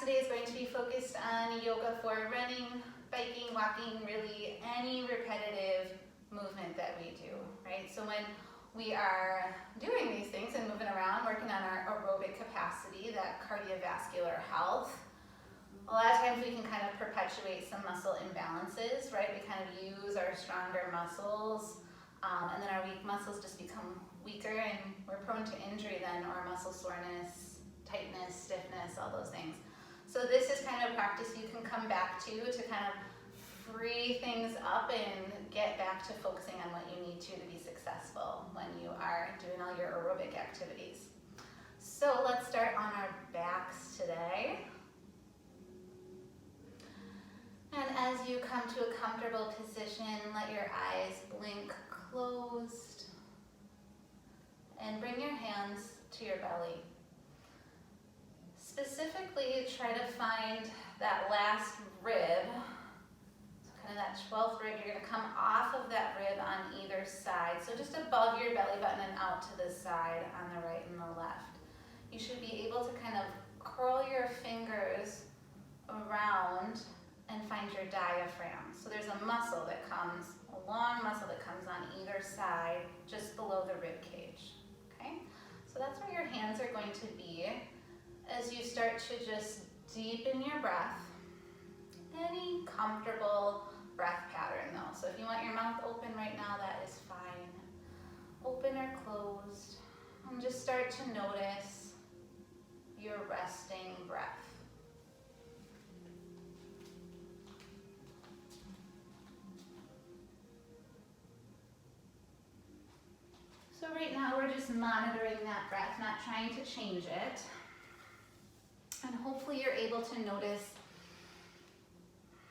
today is going to be focused on yoga for running, biking, walking, really any repetitive movement that we do, right? So when we are doing these things and moving around, working on our aerobic capacity, that cardiovascular health, a lot of times we can kind of perpetuate some muscle imbalances, right? We kind of use our stronger muscles, and then our weak muscles just become weaker, and we're prone to injury then, or muscle soreness, tightness, stiffness, all those things. So this is kind of a practice you can come back to kind of free things up and get back to focusing on what you need to be successful when you are doing all your aerobic activities. So let's start on our backs today. And as you come to a comfortable position, let your eyes blink closed and bring your hands to your belly. Specifically, try to find that last rib, so kind of that 12th rib. You're going to come off of that rib on either side, so just above your belly button and out to the side on the right and the left. You should be able to kind of curl your fingers around and find your diaphragm. So there's a muscle that comes, a long muscle that comes on either side, just below the rib cage, okay? So that's where your hands are going to be as you start to just deepen your breath. Any comfortable breath pattern though. So if you want your mouth open right now, that is fine. Open or closed, and just start to notice your resting breath. So right now we're just monitoring that breath, not trying to change it. And hopefully you're able to notice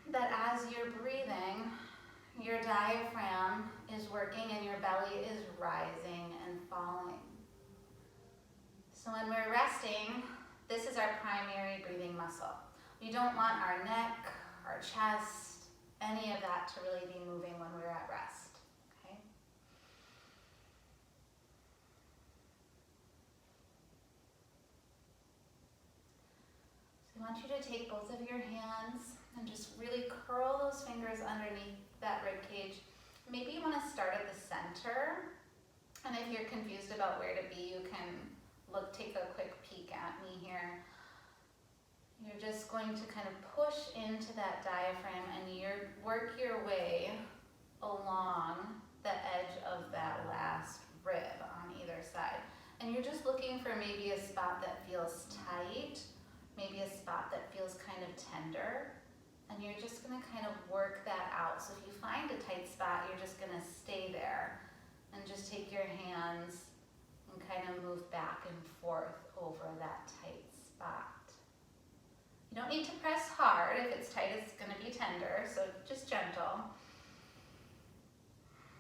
that as you're breathing, your diaphragm is working and your belly is rising and falling. So when we're resting, this is our primary breathing muscle. We don't want our neck, our chest, any of that to really be moving when we're at rest. I want you to take both of your hands and just really curl those fingers underneath that rib cage. Maybe you want to start at the center, and if you're confused about where to be, you can take a quick peek at me here. You're just going to kind of push into that diaphragm and work your way along the edge of that last rib on either side. And you're just looking for maybe a spot that feels tight, maybe a spot that feels kind of tender, and you're just gonna kind of work that out. So if you find a tight spot, you're just gonna stay there and just take your hands and kind of move back and forth over that tight spot. You don't need to press hard. If it's tight, it's gonna be tender, so just gentle.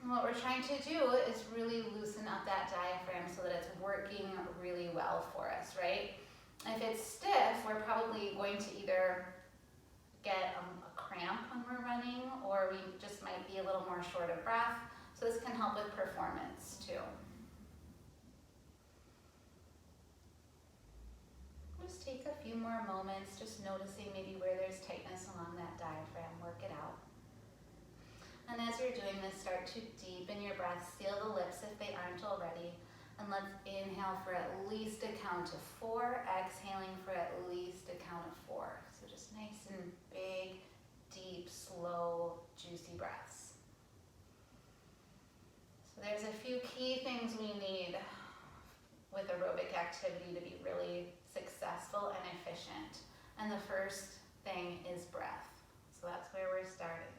And what we're trying to do is really loosen up that diaphragm so that it's working really well for us, right? If it's stiff, we're probably going to either get a cramp when we're running, or we just might be a little more short of breath. So this can help with performance too. Just take a few more moments, just noticing maybe where there's tightness along that diaphragm, work it out. And as you're doing this, start to deepen your breath, seal the lips if they aren't already. And let's inhale for at least a count of 4, exhaling for at least a count of 4. So just nice and big, deep, slow, juicy breaths. So there's a few key things we need with aerobic activity to be really successful and efficient. And the first thing is breath. So that's where we're starting.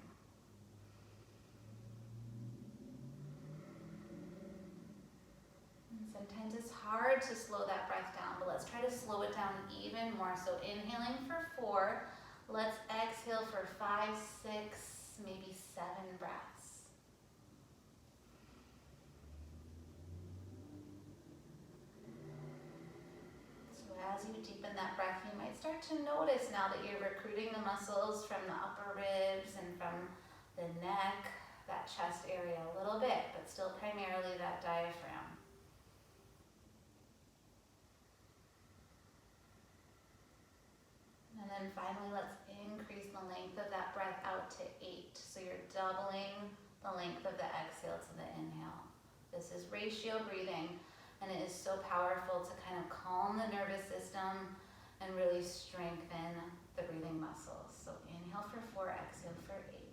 Sometimes it's hard to slow that breath down, but let's try to slow it down even more. So inhaling for 4, let's exhale for 5, 6, maybe 7 breaths. So as you deepen that breath, you might start to notice now that you're recruiting the muscles from the upper ribs and from the neck, that chest area a little bit, but still primarily that diaphragm. And finally, let's increase the length of that breath out to 8. So you're doubling the length of the exhale to the inhale. This is ratio breathing, and it is so powerful to kind of calm the nervous system and really strengthen the breathing muscles. So inhale for 4, exhale for 8.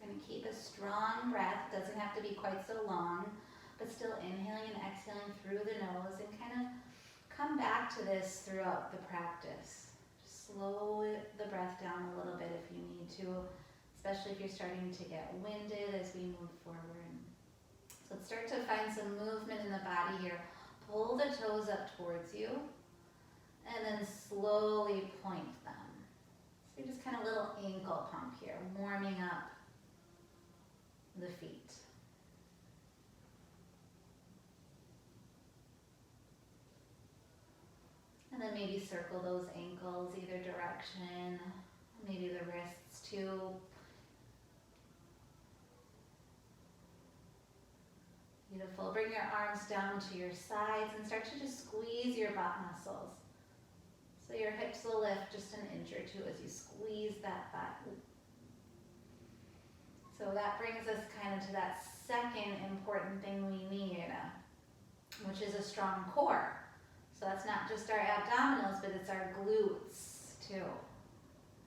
We're going to keep a strong breath. It doesn't have to be quite so long, but still inhaling and exhaling through the nose, and kind of come back to this throughout the practice. Just slow the breath down a little bit if you need to, especially if you're starting to get winded as we move forward. So let's start to find some movement in the body here. Pull the toes up towards you, and then slowly point them. So just kind of a little ankle pump here, warming up the feet. And then maybe circle those ankles either direction, maybe the wrists too. Beautiful. Bring your arms down to your sides and start to just squeeze your butt muscles. So your hips will lift just an inch or two as you squeeze that butt. So that brings us kind of to that second important thing we need, which is a strong core. So that's not just our abdominals, but it's our glutes too.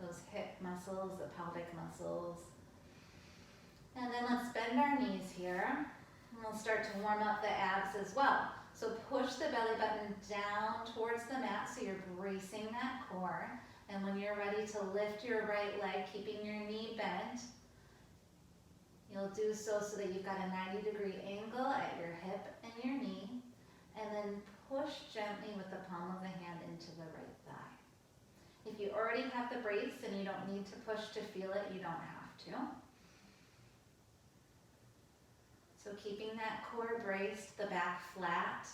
Those hip muscles, the pelvic muscles. And then let's bend our knees here. And we'll start to warm up the abs as well. So push the belly button down towards the mat so you're bracing that core. And when you're ready to lift your right leg, keeping your knee bent, you'll do so that you've got a 90-degree angle at your hip and your knee, and then push gently with the palm of the hand into the right thigh. If you already have the brace and you don't need to push to feel it, you don't have to. So keeping that core braced, the back flat,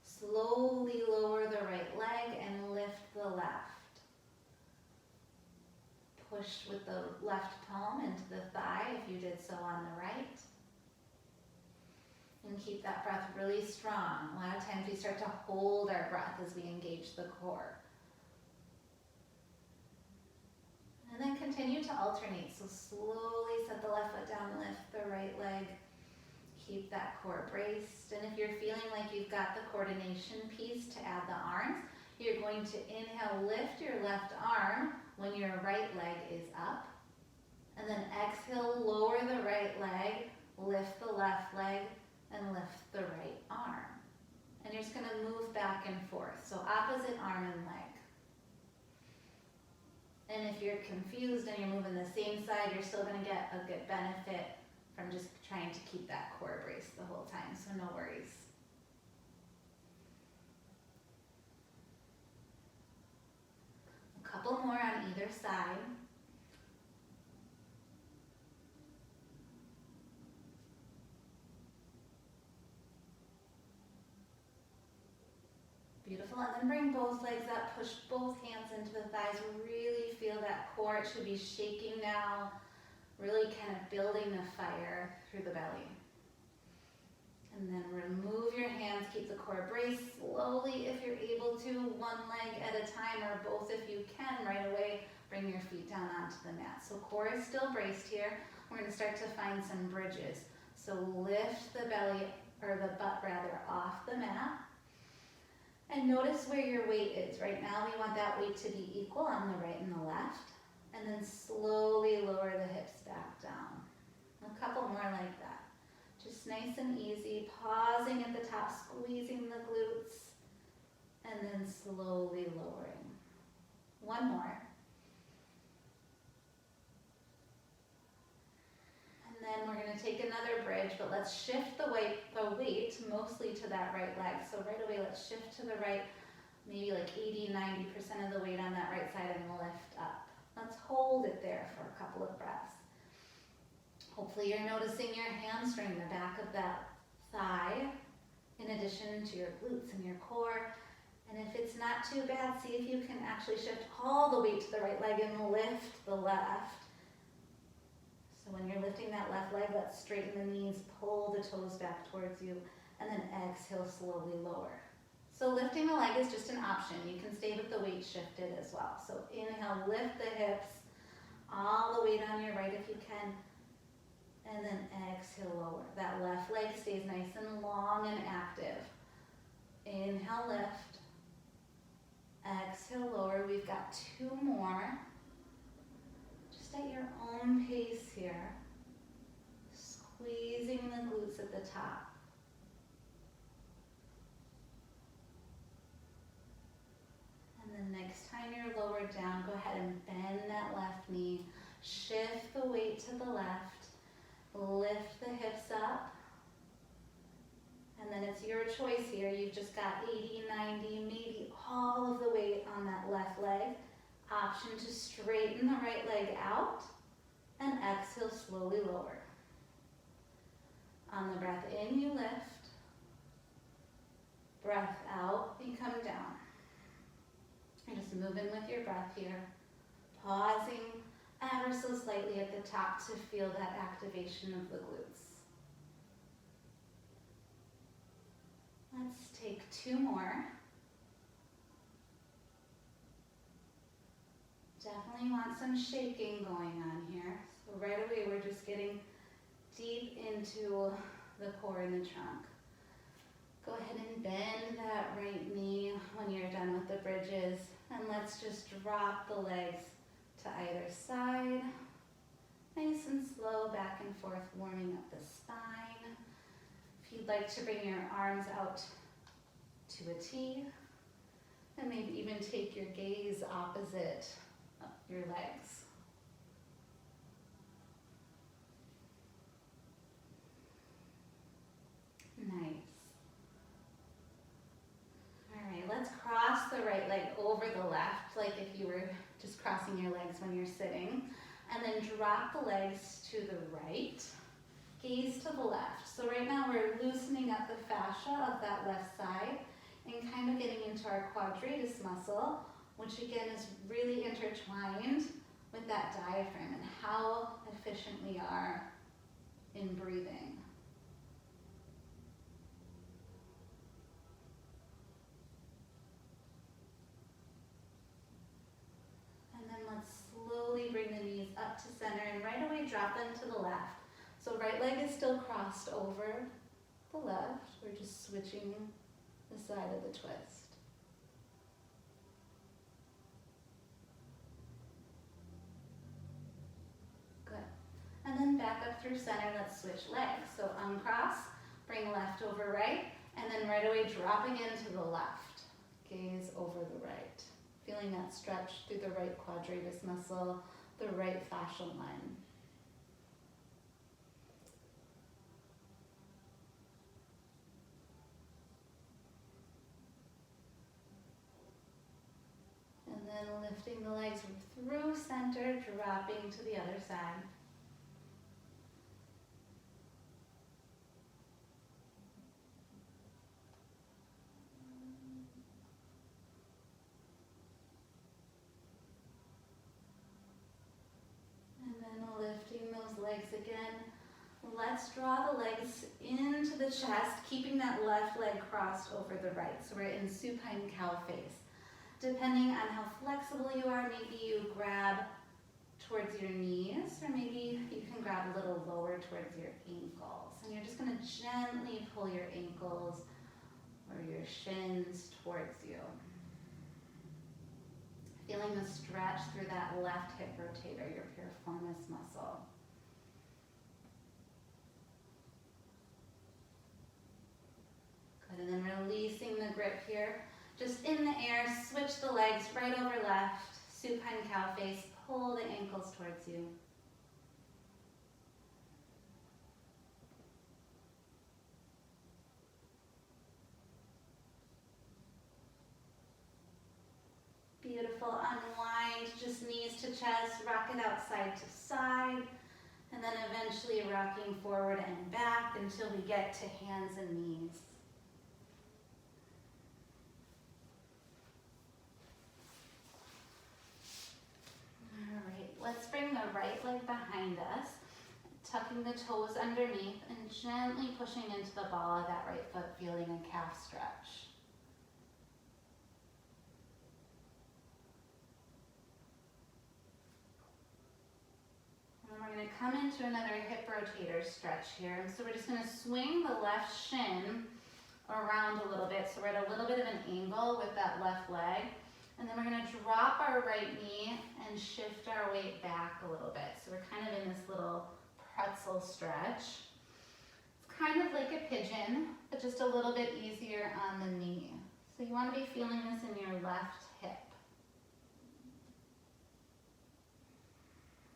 slowly lower the right leg and lift the left. Push with the left palm into the thigh if you did so on the right. And keep that breath really strong. A lot of times we start to hold our breath as we engage the core. And then continue to alternate. So slowly set the left foot down, lift the right leg. Keep that core braced. And if you're feeling like you've got the coordination piece to add the arms, you're going to inhale, lift your left arm when your right leg is up. And then exhale, lower the right leg, lift the left leg, and lift the right arm. And you're just going to move back and forth. So opposite arm and leg. And if you're confused and you're moving the same side, you're still going to get a good benefit from just trying to keep that core braced the whole time. So no worries. A couple more on either side. Beautiful, and then bring both legs up, push both hands into the thighs, really feel that core. It should be shaking now, really kind of building the fire through the belly. And then remove your hands, keep the core braced slowly if you're able to, one leg at a time or both if you can right away. Bring your feet down onto the mat. So core is still braced here. We're going to start to find some bridges. So lift the belly, or the butt rather, off the mat. And notice where your weight is. Right now we want that weight to be equal on the right and the left. And then slowly lower the hips back down. A couple more like that. Just nice and easy, pausing at the top, squeezing the glutes, and then slowly lowering. One more. And then we're going to take another bridge, but let's shift the weight mostly to that right leg. So right away, let's shift to the right, maybe like 80-90% of the weight on that right side and lift up. Let's hold it there for a couple of breaths. Hopefully you're noticing your hamstring, the back of that thigh, in addition to your glutes and your core. And if it's not too bad, see if you can actually shift all the weight to the right leg and lift the left. So when you're lifting that left leg, let's straighten the knees, pull the toes back towards you, and then exhale, slowly lower. So lifting the leg is just an option. You can stay with the weight shifted as well. So inhale, lift the hips, all the weight on your right if you can, and then exhale, lower. That left leg stays nice and long and active. Inhale, lift. Exhale, lower. We've got 2 more. Just at your own pace here. Squeezing the glutes at the top. And then next time you're lowered down, go ahead and bend that left knee. Shift the weight to the left. Lift the hips up. And then it's your choice here. You've just got 80, 90, maybe all of the weight on that left leg. Option to straighten the right leg out and exhale, slowly lower. On the breath in, you lift. Breath out, you come down. You're just moving with your breath here. Pausing ever so slightly at the top to feel that activation of the glutes. Let's take 2 more. Definitely want some shaking going on here. So right away we're just getting deep into the core and the trunk. Go ahead and bend that right knee when you're done with the bridges. And let's just drop the legs to either side. Nice and slow, back and forth, warming up the spine. If you'd like to bring your arms out to a T, and maybe even take your gaze opposite your legs. Nice. All right, let's cross the right leg over the left, like if you were just crossing your legs when you're sitting, and then drop the legs to the right. Gaze to the left. So right now we're loosening up the fascia of that left side and kind of getting into our quadratus muscle, which again is really intertwined with that diaphragm and how efficient we are in breathing. And then let's slowly bring the knees up to center and right away drop them to the left. So right leg is still crossed over the left. We're just switching the side of the twist. Good. And then back up through center, let's switch legs. So uncross, bring left over right, and then right away dropping into the left. Gaze over the right. Feeling that stretch through the right quadratus muscle, the right fascial line. And then lifting the legs through center, dropping to the other side. And then lifting those legs again. Let's draw the legs into the chest, keeping that left leg crossed over the right. So we're in supine cow face. Depending on how flexible you are, maybe you grab towards your knees, or maybe you can grab a little lower towards your ankles. And you're just going to gently pull your ankles or your shins towards you. Feeling the stretch through that left hip rotator, your piriformis muscle. Good, and then releasing the grip here. Just in the air, switch the legs right over left, supine cow face, pull the ankles towards you. Beautiful, unwind, just knees to chest, rock it out side to side, and then eventually rocking forward and back until we get to hands and knees. All right, let's bring the right leg behind us, tucking the toes underneath and gently pushing into the ball of that right foot, feeling a calf stretch. And we're going to come into another hip rotator stretch here. So we're just going to swing the left shin around a little bit. So we're at a little bit of an angle with that left leg. And then we're going to drop our right knee and shift our weight back a little bit. So we're kind of in this little pretzel stretch. It's kind of like a pigeon, but just a little bit easier on the knee. So you want to be feeling this in your left hip.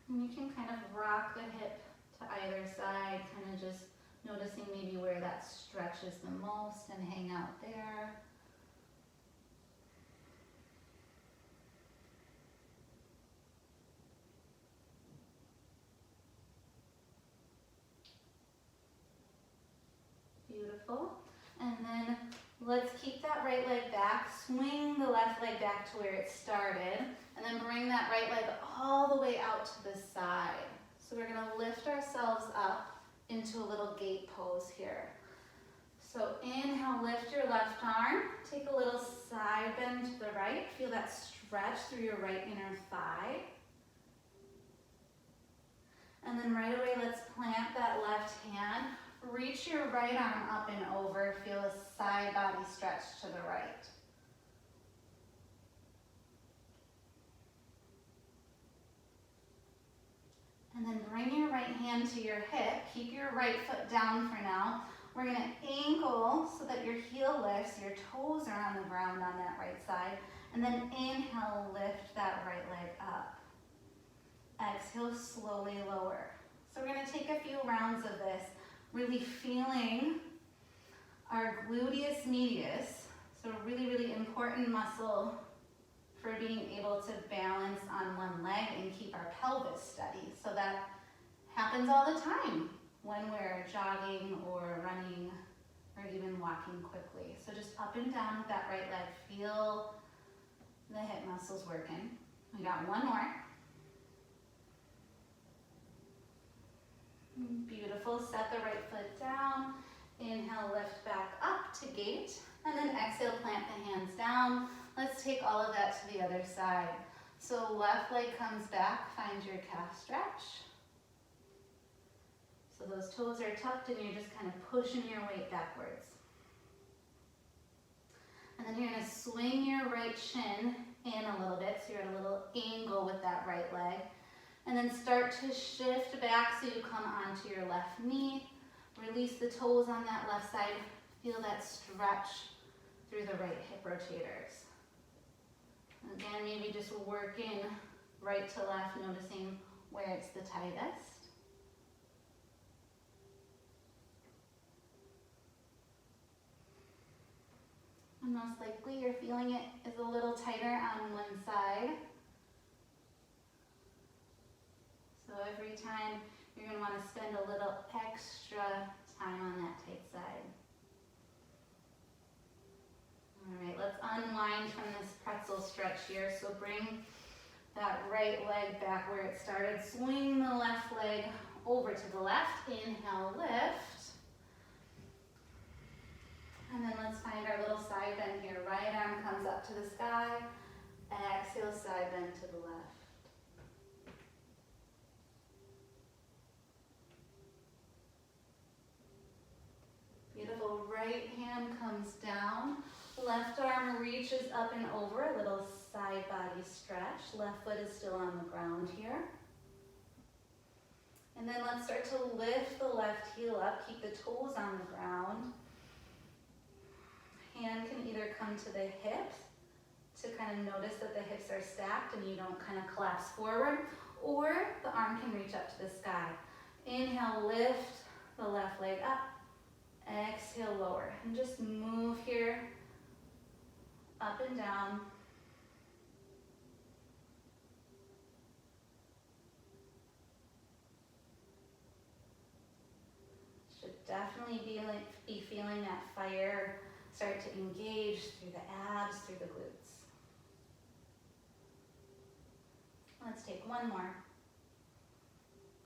And you can kind of rock the hip to either side, kind of just noticing maybe where that stretches the most and hang out there. Beautiful. And then let's keep that right leg back, swing the left leg back to where it started, and then bring that right leg all the way out to the side. So we're going to lift ourselves up into a little gate pose here. So inhale, lift your left arm, take a little side bend to the right, feel that stretch through your right inner thigh. And then right away, let's plant that left hand. Reach your right arm up and over. Feel a side body stretch to the right. And then bring your right hand to your hip. Keep your right foot down for now. We're going to ankle so that your heel lifts, your toes are on the ground on that right side. And then inhale, lift that right leg up. Exhale, slowly lower. So we're going to take a few rounds of this. Really feeling our gluteus medius, so a really, really important muscle for being able to balance on one leg and keep our pelvis steady. So that happens all the time when we're jogging or running or even walking quickly. So just up and down with that right leg. Feel the hip muscles working. We got one more. Beautiful. Set the right foot down. Inhale, lift back up to gate. And then exhale, plant the hands down. Let's take all of that to the other side. So left leg comes back. Find your calf stretch. So those toes are tucked and you're just kind of pushing your weight backwards. And then you're going to swing your right shin in a little bit. So you're at a little angle with that right leg. And then start to shift back so you come onto your left knee. Release the toes on that left side. Feel that stretch through the right hip rotators. Again, maybe just working right to left, noticing where it's the tightest. And most likely you're feeling it is a little tighter on one side. So every time you're going to want to spend a little extra time on that tight side. All right, let's unwind from this pretzel stretch here. So bring that right leg back where it started. Swing the left leg over to the left. Inhale, lift. And then let's find our little side bend here. Right arm comes up to the sky. Exhale, side bend to the left. Beautiful. Right hand comes down. Left arm reaches up and over. A little side body stretch. Left foot is still on the ground here. And then let's start to lift the left heel up. Keep the toes on the ground. Hand can either come to the hips to kind of notice that the hips are stacked and you don't kind of collapse forward, or the arm can reach up to the sky. Inhale, lift the left leg up. Exhale, lower. And just move here, up and down. definitely be feeling that fire start to engage through the abs, through the glutes. Let's take one more.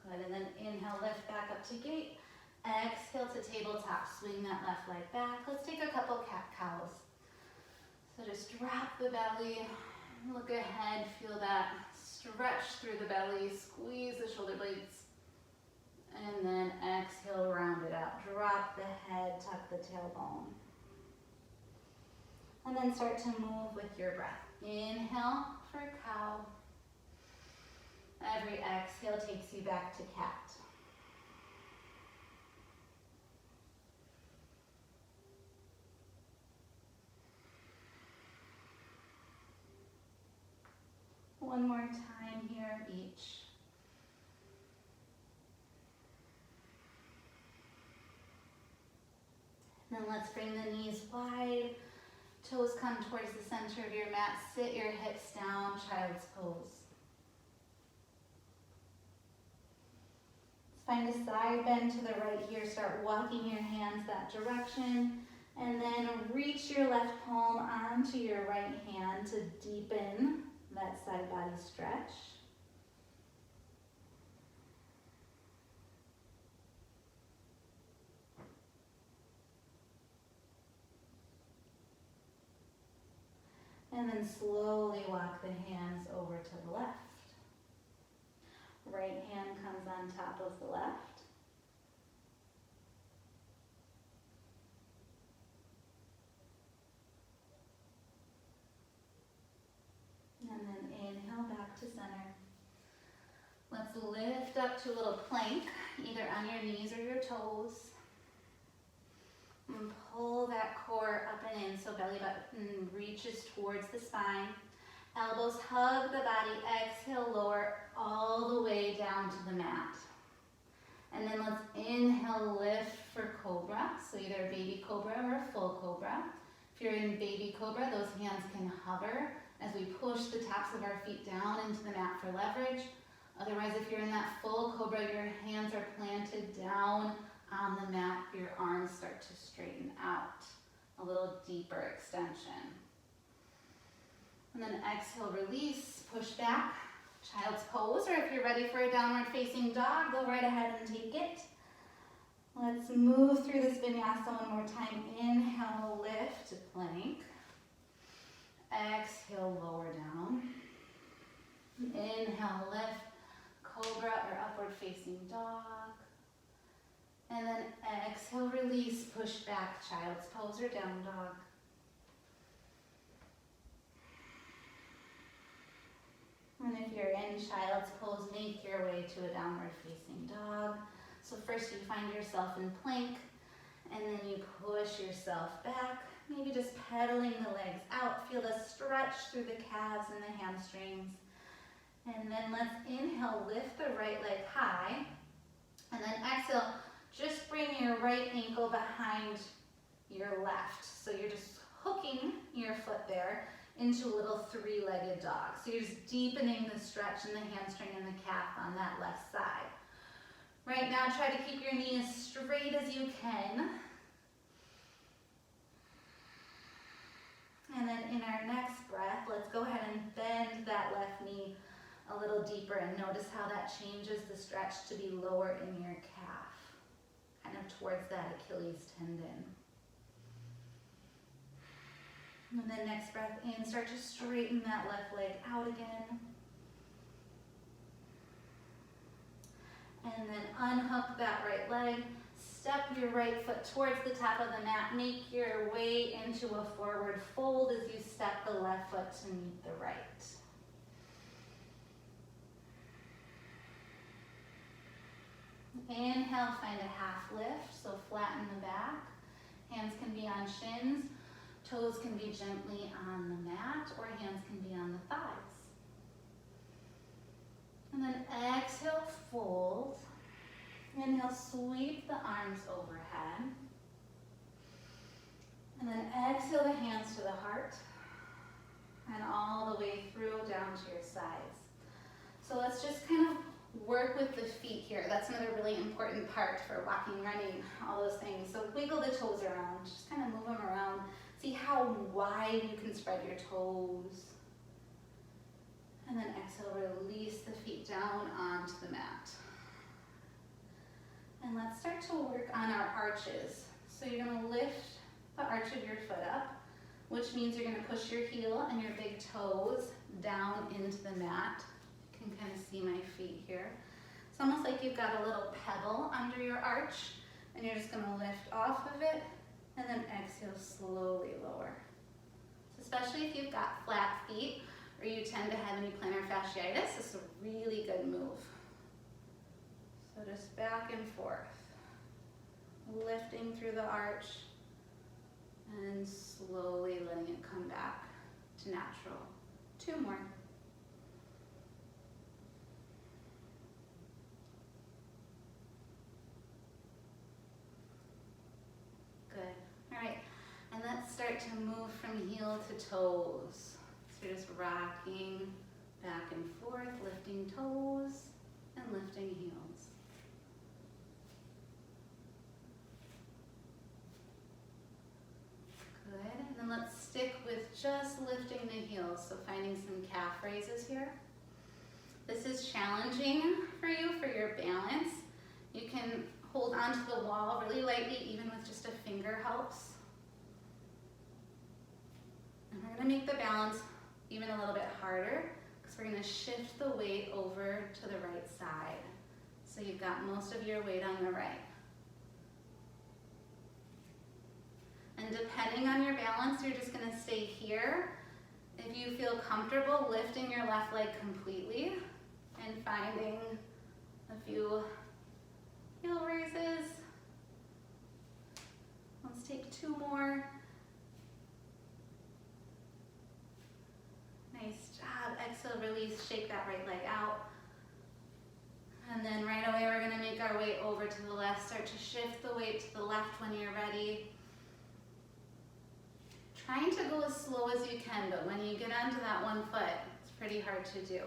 Good, and then inhale, lift back up to gate. Exhale to tabletop, swing that left leg back. Let's take a couple cat-cows. So just drop the belly, look ahead, feel that stretch through the belly, squeeze the shoulder blades, and then exhale, round it out. Drop the head, tuck the tailbone. And then start to move with your breath. Inhale for cow. Every exhale takes you back to cat. One more time here, each. Then let's bring the knees wide. Toes come towards the center of your mat. Sit your hips down, child's pose. Find a side bend to the right here. Start walking your hands that direction. And then reach your left palm onto your right hand to deepen that side body stretch. And then slowly walk the hands over to the left. Right hand comes on top of the left. And then inhale back to center. Let's lift up to a little plank, either on your knees or your toes. And pull that core up and in so belly button reaches towards the spine. Elbows hug the body, exhale, lower all the way down to the mat. And then let's inhale, lift for cobra. So either a baby cobra or a full cobra. If you're in baby cobra, those hands can hover as we push the tops of our feet down into the mat for leverage. Otherwise, if you're in that full cobra, your hands are planted down on the mat. Your arms start to straighten out. A little deeper extension. And then exhale, release, push back, child's pose, or if you're ready for a downward facing dog, go right ahead and take it. Let's move through this vinyasa one more time. Inhale, lift to plank. Exhale, lower down. Inhale, lift, cobra or upward facing dog. And then exhale, release, push back, child's pose or down dog. And if you're in child's pose, make your way to a downward facing dog. So first you find yourself in plank, and then you push yourself back, maybe just pedaling the legs out. Feel the stretch through the calves and the hamstrings. And then let's inhale, lift the right leg high. And then exhale, just bring your right ankle behind your left. So you're just hooking your foot there into a little three-legged dog. So you're just deepening the stretch in the hamstring and the calf on that left side. Right now, try to keep your knee as straight as you can. And then in our next breath, let's go ahead and bend that left knee a little deeper and notice how that changes the stretch to be lower in your calf, kind of towards that Achilles tendon. And then next breath in, start to straighten that left leg out again. And then unhook that right leg. Step your right foot towards the top of the mat. Make your way into a forward fold as you step the left foot to meet the right. Inhale, find a half lift, so flatten the back. Hands can be on shins. Toes can be gently on the mat, or hands can be on the thighs. And then exhale, fold. Inhale, sweep the arms overhead. And then exhale the hands to the heart. And all the way through down to your sides. So let's just kind of work with the feet here. That's another really important part for walking, running, all those things. So wiggle the toes around, just kind of move them around. See how wide you can spread your toes. And then exhale, release the feet down onto the mat. And let's start to work on our arches. So you're gonna lift the arch of your foot up, which means you're gonna push your heel and your big toes down into the mat. You can kind of see my feet here. It's almost like you've got a little pebble under your arch, and you're just gonna lift off of it, and then exhale, slowly lower. So especially if you've got flat feet, or you tend to have any plantar fasciitis, this is a really good move. So just back and forth, lifting through the arch, and slowly letting it come back to natural. 2 more. Good. All right, and let's start to move from heel to toes. So you're just rocking back and forth, lifting toes and lifting heels. Good, and then let's stick with just lifting the heels, so finding some calf raises here. This is challenging for you for your balance. You can hold onto the wall really lightly, even with just a finger helps. And we're gonna make the balance even a little bit harder, because we're gonna shift the weight over to the right side. So you've got most of your weight on the right. And depending on your balance, you're just gonna stay here. If you feel comfortable lifting your left leg completely and finding a few heel raises. Let's take 2 more. Nice job. Exhale, release, shake that right leg out. And then right away, we're gonna make our way over to the left. Start to shift the weight to the left when you're ready. Trying to go as slow as you can, but when you get onto that one foot, it's pretty hard to do.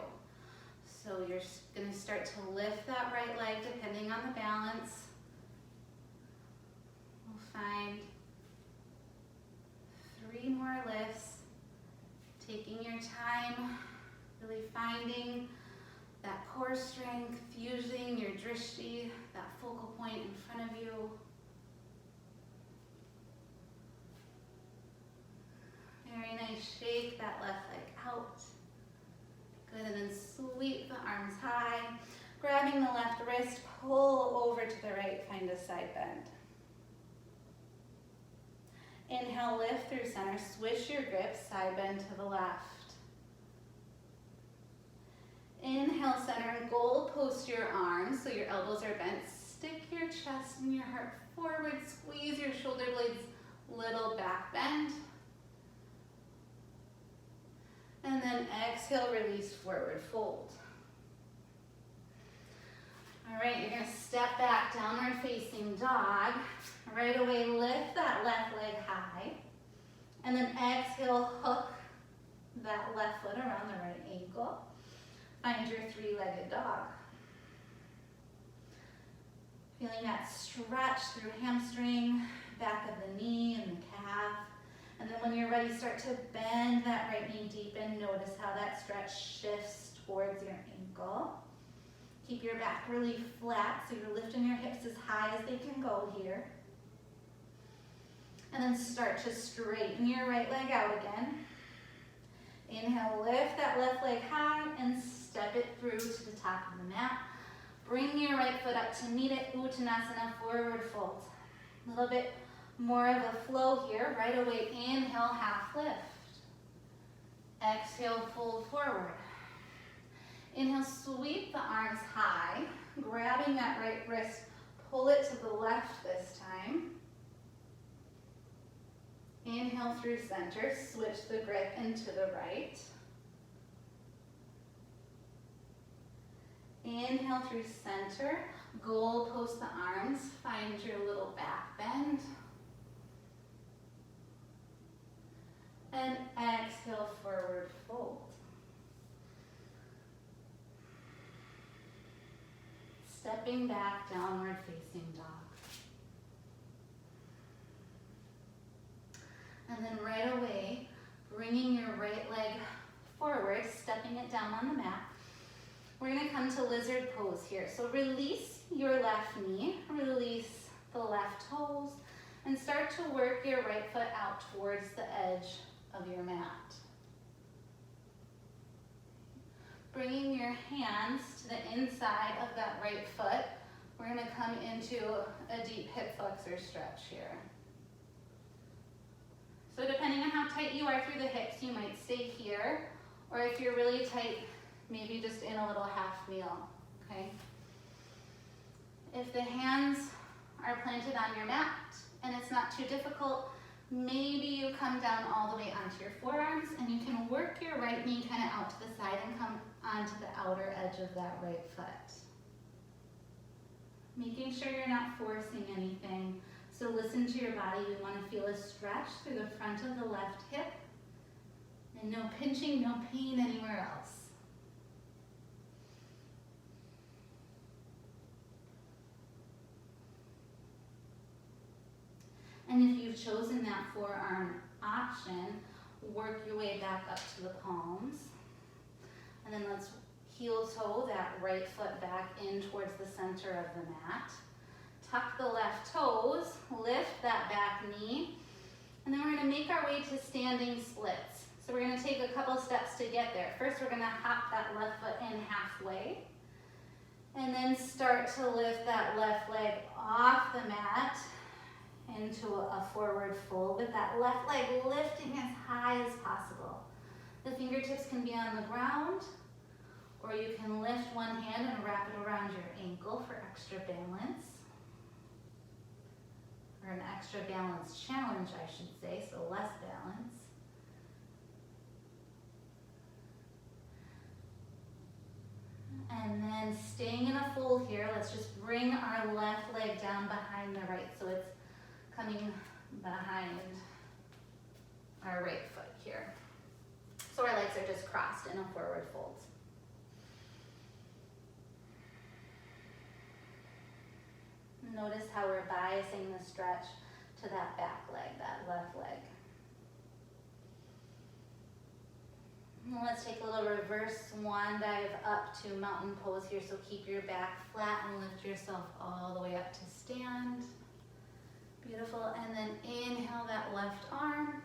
So you're gonna start to lift that right leg depending on the balance. We'll find 3 more lifts. Taking your time, really finding that core strength, using your drishti, that focal point in front of you. Very nice, shake that left leg out. Good, and then sweep the arms high. Grabbing the left wrist, pull over to the right, find a side bend. Inhale, lift through center, swish your grip, side bend to the left. Inhale, center, and goal post your arms so your elbows are bent. Stick your chest and your heart forward, squeeze your shoulder blades, little back bend. And then exhale, release, forward fold. All right, you're gonna step back, downward facing dog. Right away, lift that left leg high. And then exhale, hook that left foot around the right ankle. Find your 3-legged dog. Feeling that stretch through hamstring, back of the knee and the calf. And then when you're ready, start to bend that right knee deep and notice how that stretch shifts towards your ankle. Keep your back really flat so you're lifting your hips as high as they can go here. And then start to straighten your right leg out again. Inhale, lift that left leg high and step it through to the top of the mat. Bring your right foot up to meet it, Uttanasana, forward fold. A little bit more of a flow here. Right away, inhale, half lift. Exhale, fold forward. Inhale, sweep the arms high, grabbing that right wrist, pull it to the left this time. Inhale through center, switch the grip into the right. Inhale through center, goal post the arms, find your little back bend. And exhale, forward fold. stepping back, downward facing dog. And then right away, bringing your right leg forward, stepping it down on the mat. We're gonna come to lizard pose here. So release your left knee, release the left toes, and start to work your right foot out towards the edge of your mat. Bringing your hands to the inside of that right foot, we're gonna come into a deep hip flexor stretch here. So depending on how tight you are through the hips, you might stay here, or if you're really tight, maybe just in a little half kneel, okay? If the hands are planted on your mat and it's not too difficult, maybe you come down all the way onto your forearms and you can work your right knee kind of out to the side and come onto the outer edge of that right foot. Making sure you're not forcing anything. So listen to your body. We want to feel a stretch through the front of the left hip and no pinching, no pain anywhere else. And if you've chosen that forearm option, work your way back up to the palms. And then let's heel toe that right foot back in towards the center of the mat. Tuck the left toes, lift that back knee, and then we're gonna make our way to standing splits. So we're gonna take a couple steps to get there. First, we're gonna hop that left foot in halfway, and then start to lift that left leg off the mat into a forward fold with that left leg lifting as high as possible. The fingertips can be on the ground, or you can lift one hand and wrap it around your ankle for extra balance, or an extra balance challenge, I should say, so less balance. And then staying in a fold here, let's just bring our left leg down behind the right, so it's coming behind our right foot here. So our legs are just crossed in a forward fold. Notice how we're biasing the stretch to that back leg, that left leg. And let's take a little reverse swan dive up to mountain pose here. So keep your back flat and lift yourself all the way up to stand. Beautiful. And then inhale that left arm.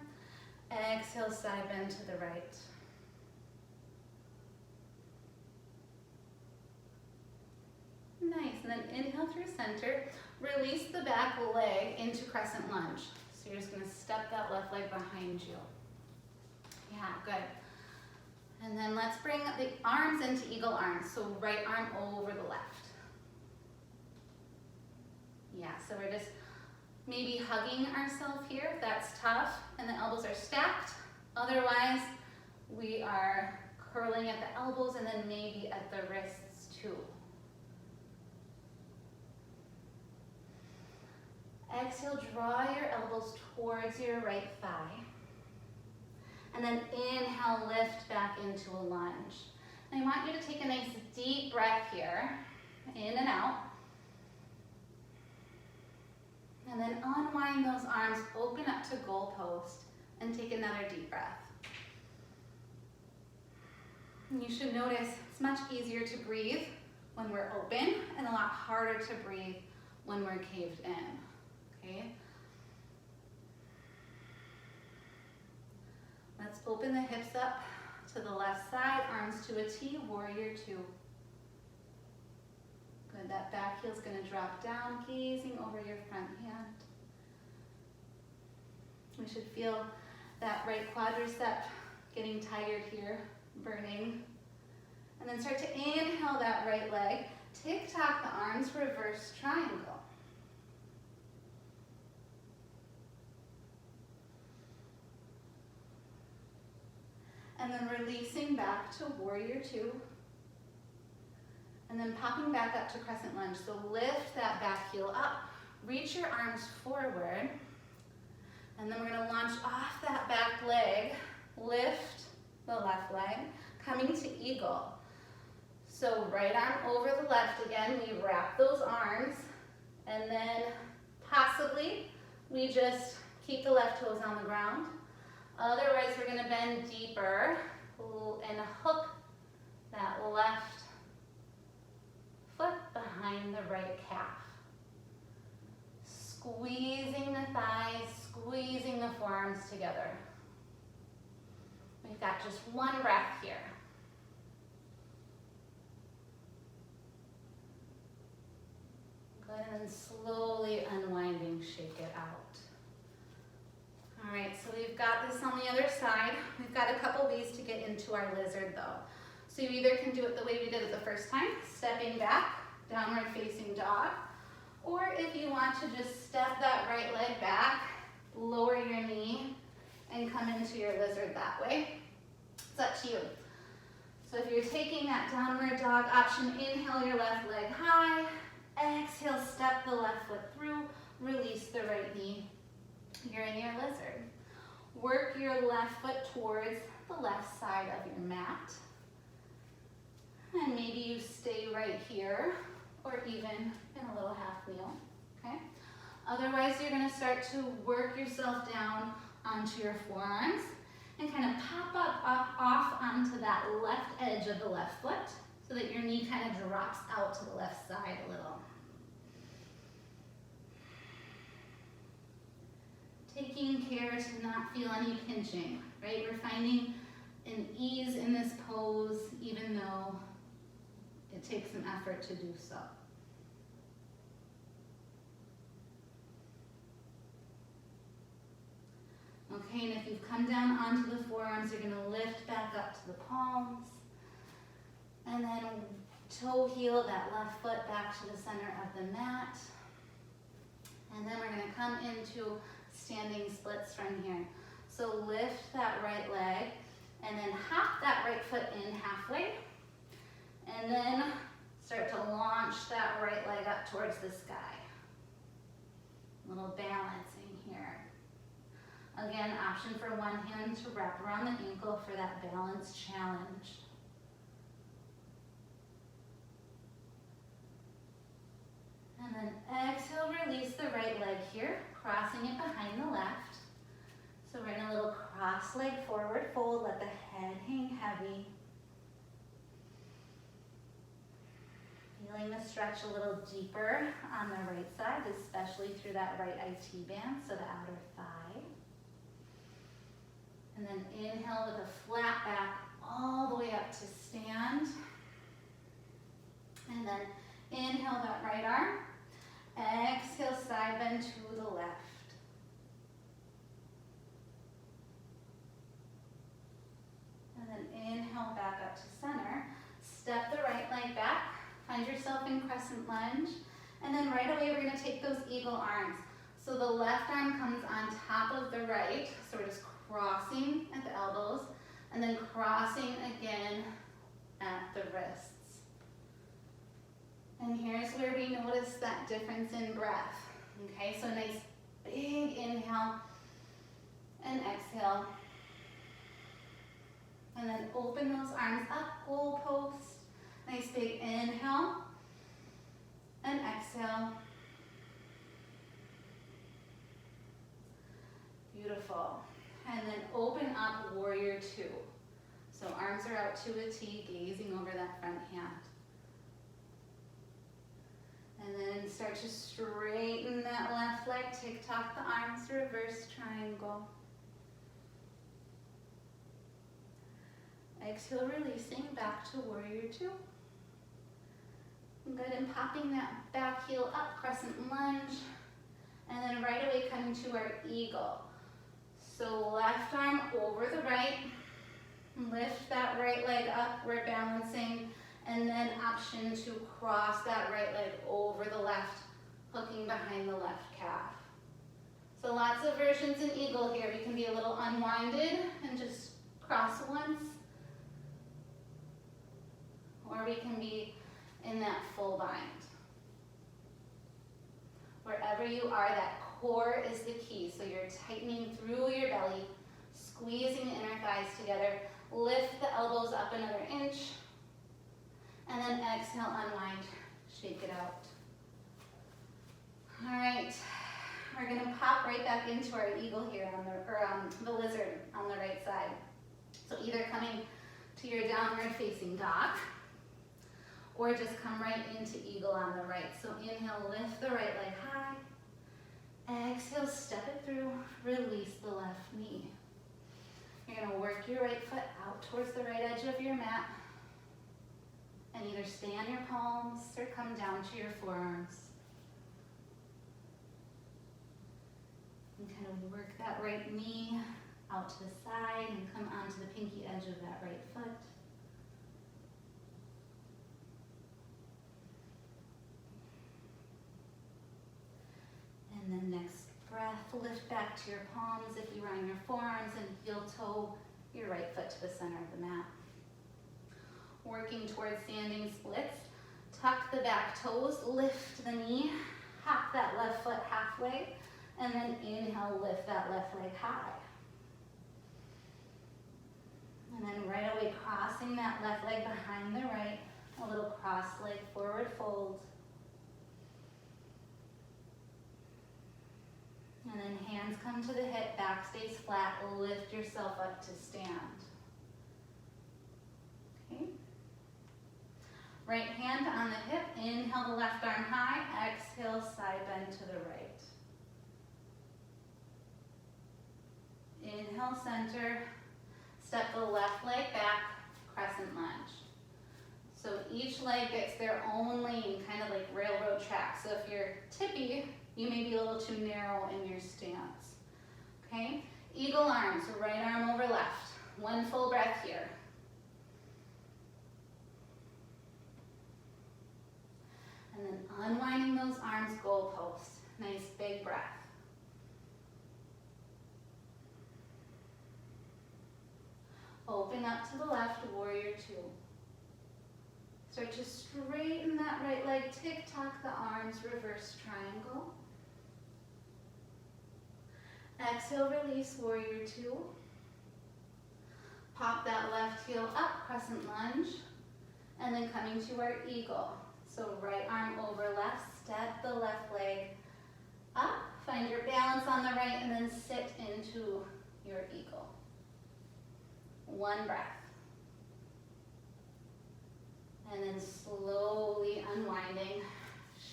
Exhale, side bend to the right. Nice. And then inhale through center. Release the back leg into crescent lunge. So you're just going to step that left leg behind you. Yeah, good. And then let's bring the arms into eagle arms. So right arm over the left. Yeah, so we're just maybe hugging ourselves here if that's tough, and the elbows are stacked. Otherwise, we are curling at the elbows and then maybe at the wrists too. Exhale, draw your elbows towards your right thigh. And then inhale, lift back into a lunge. And I want you to take a nice deep breath here, in and out. And then unwind those arms, open up to goalpost, and take another deep breath. And you should notice it's much easier to breathe when we're open and a lot harder to breathe when we're caved in. Okay? Let's open the hips up to the left side, arms to a T, warrior two. Good, that back heel's gonna drop down, gazing over your front hand. We should feel that right quadricep getting tired here, burning. And then start to inhale that right leg, tick-tock the arms, reverse triangle. And then releasing back to warrior two. And then popping back up to crescent lunge. So lift that back heel up, reach your arms forward, and then we're gonna launch off that back leg, lift the left leg, coming to eagle. So right arm over the left again, we wrap those arms, and then possibly we just keep the left toes on the ground. Otherwise, we're gonna bend deeper and hook that left foot behind the right calf. Squeezing the thighs, squeezing the forearms together. We've got just one breath here. Good, and then slowly unwinding, shake it out. All right, so we've got this on the other side. We've got a couple ways to get into our lizard though. So you either can do it the way we did it the first time, stepping back, downward facing dog, or if you want to just step that right leg back, lower your knee, and come into your lizard that way. It's up to you. So if you're taking that downward dog option, inhale your left leg high, exhale, step the left foot through, release the right knee. You're in your lizard. Work your left foot towards the left side of your mat. And maybe you stay right here, or even in a little half kneel, okay? Otherwise, you're gonna start to work yourself down onto your forearms and kind of pop up off onto that left edge of the left foot so that your knee kind of drops out to the left side a little. Taking care to not feel any pinching, right? We're finding an ease in this pose even though it takes some effort to do so. Okay, and if you've come down onto the forearms, you're gonna lift back up to the palms, and then toe heel that left foot back to the center of the mat. And then we're gonna come into standing splits from here. So lift that right leg, and then hop that right foot in halfway, and then start to launch that right leg up towards the sky. A little balancing here. Again, option for one hand to wrap around the ankle for that balance challenge. And then exhale, release the right leg here, crossing it behind the left. So we're in a little cross leg forward fold, let the head hang heavy. Feeling the stretch a little deeper on the right side, especially through that right IT band, so the outer thigh. And then inhale with a flat back all the way up to stand. And then inhale that right arm. Exhale, side bend to the left. And then inhale back up to center. Step the right leg back. Find yourself in crescent lunge. And then right away, we're gonna take those eagle arms. So the left arm comes on top of the right. So we're just crossing at the elbows, and then crossing again at the wrists. And here's where we notice that difference in breath. Okay, so nice big inhale and exhale. And then open those arms up, goalpost. Nice big inhale and exhale. Beautiful. And then open up, warrior two. So arms are out to a T, gazing over that front hand. And then start to straighten that left leg, tick-tock the arms, reverse triangle. Exhale, releasing back to warrior two. Good, and popping that back heel up, crescent lunge. And then right away coming to our eagle. So left arm over the right, lift that right leg up, we're balancing, and then option to cross that right leg over the left, hooking behind the left calf. So lots of versions in eagle here. We can be a little unwinded and just cross once, or we can be in that full bind. Wherever you are, that core is the key. So you're tightening through your belly, squeezing the inner thighs together. Lift the elbows up another inch. And then exhale, unwind, shake it out. All right, we're gonna pop right back into our eagle here on the lizard on the right side. So either coming to your downward facing dog, or just come right into eagle on the right. So inhale, lift the right leg high. Exhale, step it through, release the left knee. You're gonna work your right foot out towards the right edge of your mat, and either stay on your palms or come down to your forearms. And kind of work that right knee out to the side and come onto the pinky edge of that right foot. And then next breath, lift back to your palms if you are on your forearms, and heel toe your right foot to the center of the mat. Working towards standing splits, tuck the back toes, lift the knee, hop that left foot halfway, and then inhale, lift that left leg high. And then right away, crossing that left leg behind the right, a little cross leg forward fold. And then hands come to the hip, back stays flat, lift yourself up to stand. Okay. Right hand on the hip, inhale the left arm high, exhale side bend to the right. Inhale, center, step the left leg back, crescent lunge. So each leg gets their own lane, kind of like railroad tracks. So if you're tippy, you may be a little too narrow in your stance. Okay? Eagle arms, right arm over left. One full breath here. And then unwinding those arms, goalpost. Nice big breath. Open up to the left, warrior two. Start to straighten that right leg, tick-tock the arms, reverse triangle. Exhale, release, warrior two. Pop that left heel up, crescent lunge, and then coming to our eagle. So right arm over left, step the left leg up, find your balance on the right, and then sit into your eagle. One breath. And then slowly unwinding,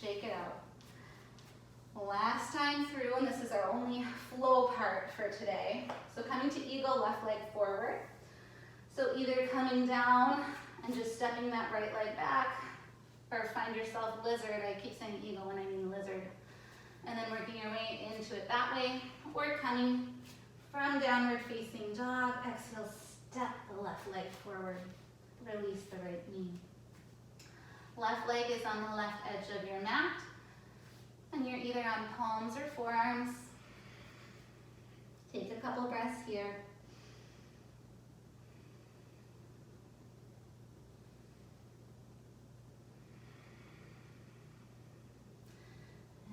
shake it out. Last time through, and this is our only flow part for today. So coming to eagle, left leg forward. So either coming down and just stepping that right leg back, or find yourself lizard. I keep saying eagle when I mean lizard. And then working your way into it that way, or coming from downward facing dog. Exhale, step the left leg forward. Release the right knee. Left leg is on the left edge of your mat, and you're either on palms or forearms. Take a couple breaths here.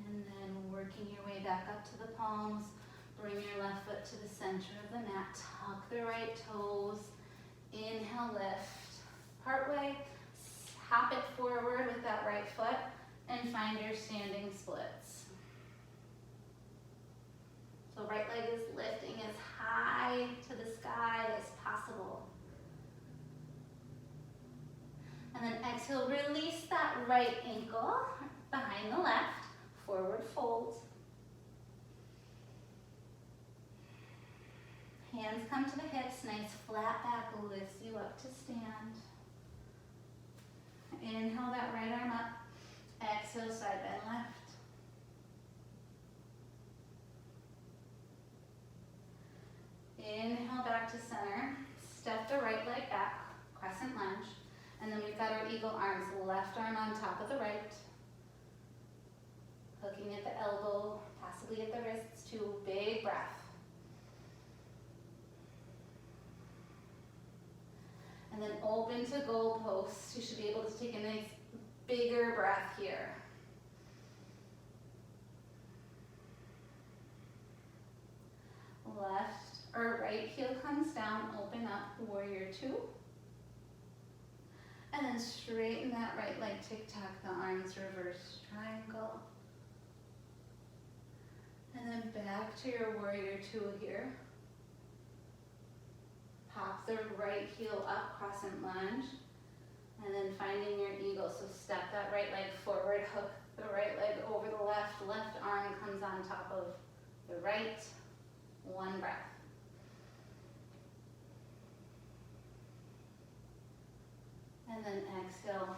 And then working your way back up to the palms, bring your left foot to the center of the mat, tuck the right toes, inhale, lift, partway, hop it forward with that right foot, and find your standing splits. So right leg is lifting as high to the sky as possible. And then exhale, release that right ankle behind the left, forward fold. Hands come to the hips, nice flat back lifts you up to stand. Inhale that right arm up, exhale side bend left. Inhale back to center, step the right leg back, crescent lunge, and then we've got our eagle arms, left arm on top of the right, hooking at the elbow, possibly at the wrists too, big breath. And then open to goalposts. You should be able to take a nice bigger breath here. Left or right heel comes down, open up, warrior two. And then straighten that right leg, tic-tac, the arms, reverse triangle. And then back to your warrior two here. Pop the right heel up, crescent lunge. And then finding your eagle. So step that right leg forward, hook the right leg over the left. Left arm comes on top of the right. One breath. And then exhale,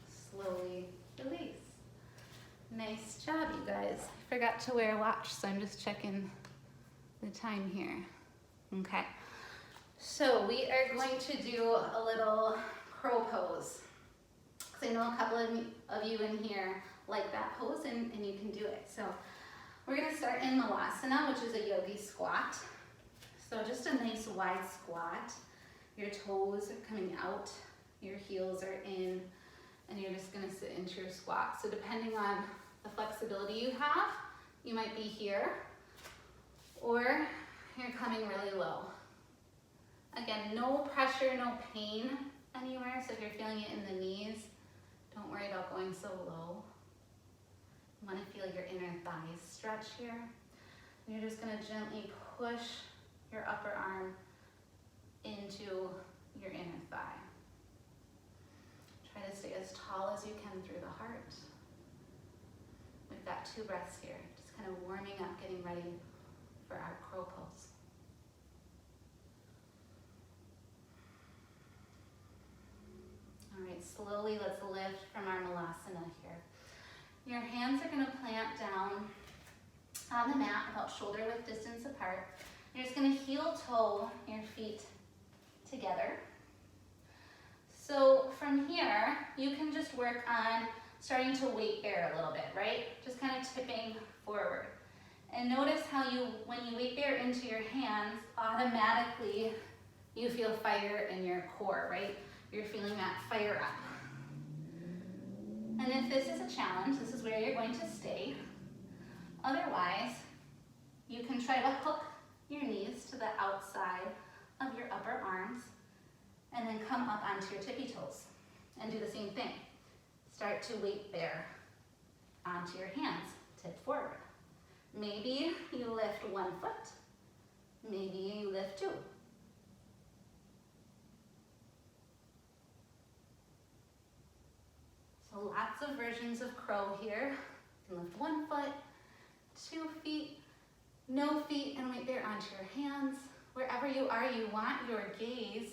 slowly release. Nice job, you guys. I forgot to wear a watch, so I'm just checking the time here. Okay. So we are going to do a little crow pose. Because I know a couple of you in here like that pose, and you can do it. So we're going to start in Malasana, which is a yogi squat. So just a nice wide squat. Your toes are coming out, your heels are in, and you're just going to sit into your squat. So depending on the flexibility you have, you might be here, or you're coming really low. Again, no pressure, no pain anywhere. So if you're feeling it in the knees, don't worry about going so low. You want to feel your inner thighs stretch here. And you're just going to gently push your upper arm into your inner thigh. Try to stay as tall as you can through the heart. We've got 2 breaths here, just kind of warming up, getting ready for our crow pose. All right, slowly let's lift from our Malasana here. Your hands are going to plant down on the mat about shoulder width distance apart. You're just going to heel toe your feet together. So from here, you can just work on starting to weight bear a little bit, right? Just kind of tipping forward. And notice how when you weight bear into your hands, automatically you feel fire in your core, right? You're feeling that fire up. And if this is a challenge, this is where you're going to stay. Otherwise, you can try to hook your knees to the outside of your upper arms and then come up onto your tippy toes and do the same thing. Start to weight bear onto your hands, tip forward. Maybe you lift 1 foot, maybe you lift 2. So lots of versions of crow here. You can lift 1 foot, 2 feet, no feet, and weight bear onto your hands. Wherever you are, you want your gaze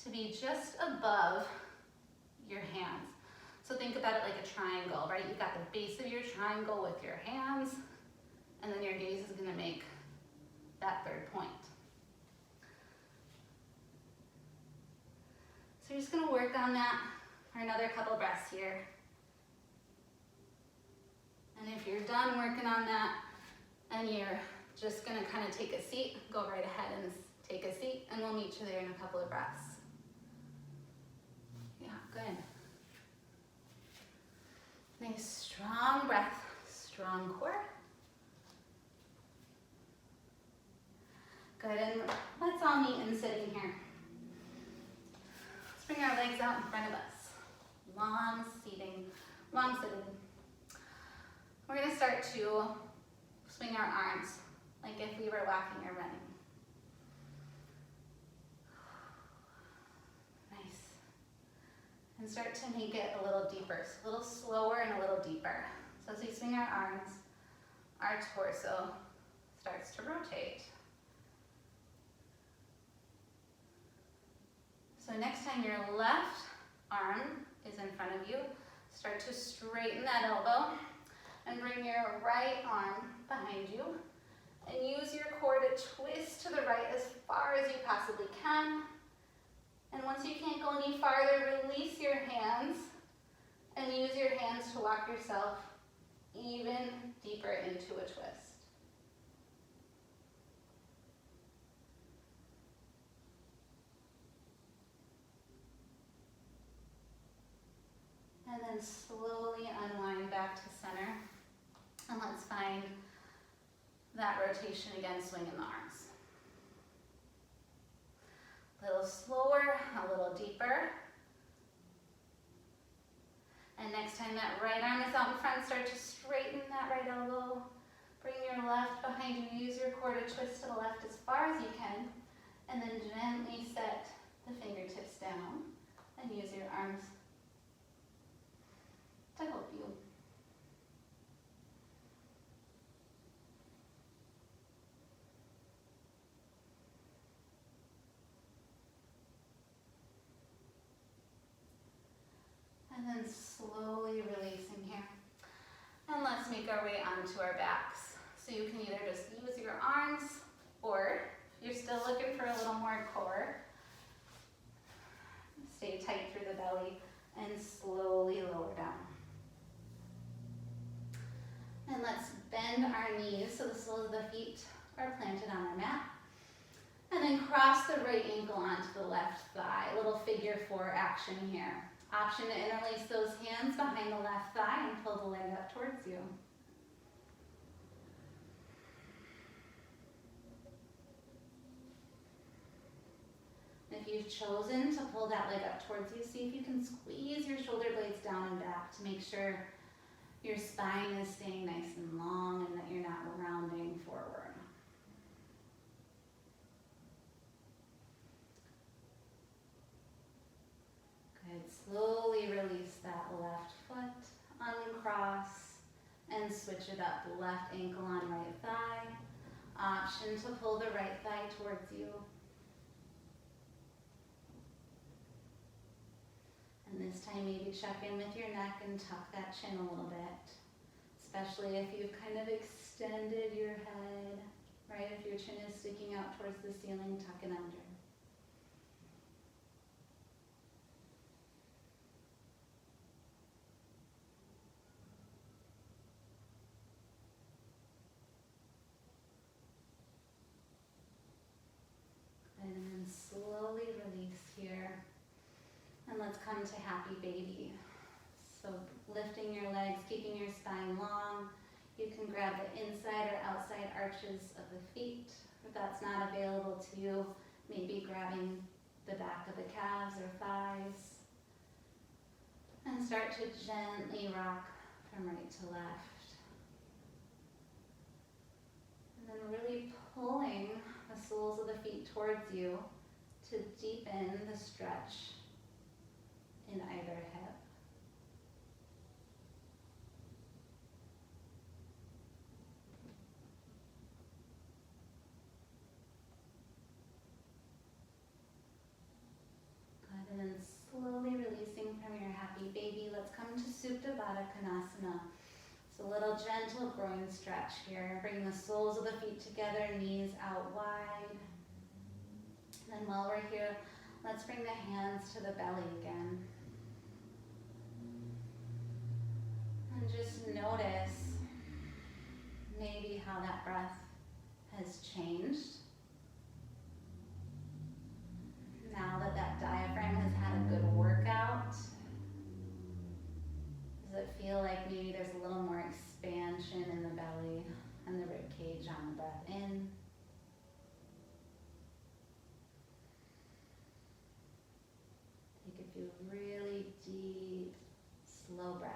to be just above your hands. So think about it like a triangle, right? You've got the base of your triangle with your hands, and then your gaze is going to make that 3rd point. So you're just going to work on that for another couple breaths here. And if you're done working on that, and you're just going to kind of take a seat, go right ahead and take a seat, and we'll meet you there in a couple of breaths. Yeah, good. Nice strong breath, strong core. Good, and let's all meet in sitting here. Let's bring our legs out in front of us. Long seating, long sitting. We're going to start to swing our arms like if we were walking or running. Nice. And start to make it a little deeper, so a little slower and a little deeper. So as we swing our arms, our torso starts to rotate. So next time your left arm is in front of you, start to straighten that elbow and bring your right arm behind you and use your core to twist to the right as far as you possibly can. And once you can't go any farther, release your hands and use your hands to walk yourself even deeper into a twist. And then slowly unwind back to center. And let's find that rotation again, swinging the arms. A little slower, a little deeper. And next time that right arm is out in front, start to straighten that right elbow. Bring your left behind you. Use your core to twist to the left as far as you can. And then gently set the fingertips down and use your arms to help you. And then slowly releasing here. And let's make our way onto our backs. So you can either just use your arms, or if you're still looking for a little more core, stay tight through the belly and slowly lower down. And let's bend our knees so the soles of the feet are planted on our mat. And then cross the right ankle onto the left thigh. A little figure 4 action here. Option to interlace those hands behind the left thigh and pull the leg up towards you. If you've chosen to pull that leg up towards you, see if you can squeeze your shoulder blades down and back to make sure your spine is staying nice and long and that you're not rounding forward. Good. Slowly release that left foot, uncross, and switch it up. Left ankle on right thigh. Option to pull the right thigh towards you. And this time maybe check in with your neck and tuck that chin a little bit, especially if you've kind of extended your head, right? If your chin is sticking out towards the ceiling, tuck it under. And then slowly release here. And let's come to happy baby. So lifting your legs, keeping your spine long. You can grab the inside or outside arches of the feet. If that's not available to you, maybe grabbing the back of the calves or thighs. And start to gently rock from right to left. And then really pulling the soles of the feet towards you to deepen the stretch in either hip. Good, and then slowly releasing from your happy baby, let's come to Supta Baddha Konasana. So a little gentle groin stretch here. Bring the soles of the feet together, knees out wide. And then while we're here, let's bring the hands to the belly again. And just notice maybe how that breath has changed. Now that that diaphragm has had a good workout, does it feel like maybe there's a little more expansion in the belly and the rib cage on the breath in? Take a few really deep, slow breaths.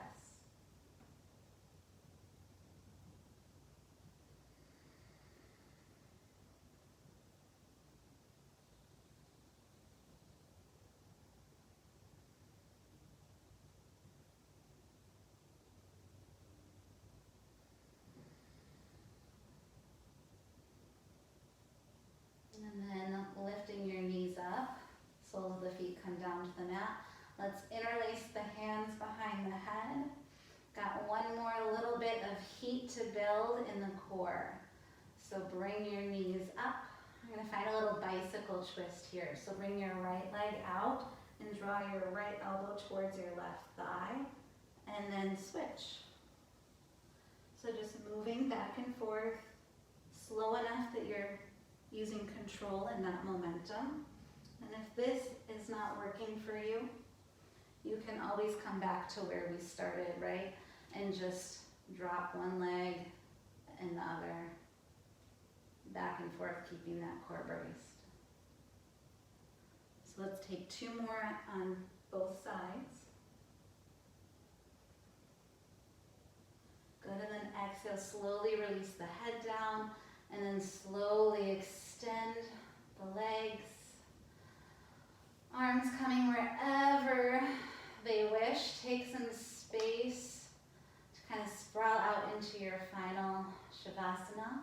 And then lifting your knees up, soles of the feet come down to the mat. Let's interlace the hands behind the head. Got one more little bit of heat to build in the core. So bring your knees up. I'm going to find a little bicycle twist here. So bring your right leg out and draw your right elbow towards your left thigh. And then switch. So just moving back and forth, slow enough that you're using control and not momentum. And if this is not working for you, you can always come back to where we started, right? And just drop one leg and the other, back and forth, keeping that core braced. So let's take 2 more on both sides. Good, and then exhale, slowly release the head down, and then slowly extend the legs. Arms coming wherever they wish. Take some space to kind of sprawl out into your final Shavasana.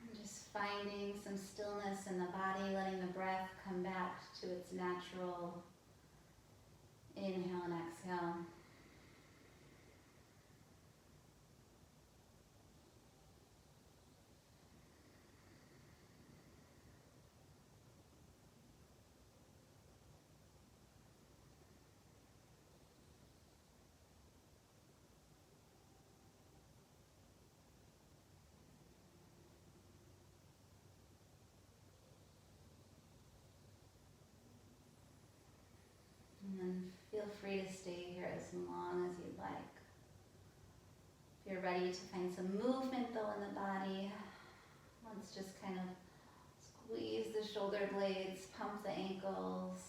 And just finding some stillness in the body, letting the breath come back to its natural inhale and exhale. And then feel free to stay here as long as you'd like. If you're ready to find some movement though in the body, let's just kind of squeeze the shoulder blades, pump the ankles,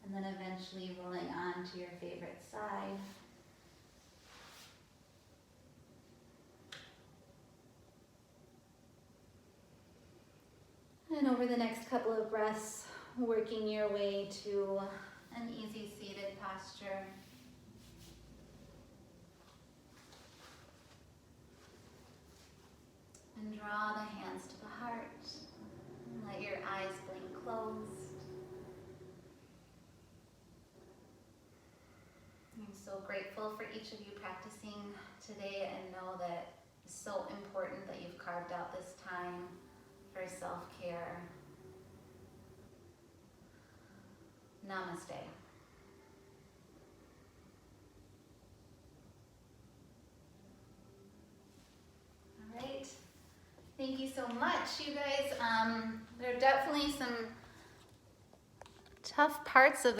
and then eventually rolling on to your favorite side. And over the next couple of breaths, working your way to an easy seated posture. And draw the hands to the heart. And let your eyes blink closed. I'm so grateful for each of you practicing today, and know that it's so important that you've carved out this time for self-care. Namaste. All right. Thank you so much, you guys. There are definitely some tough parts of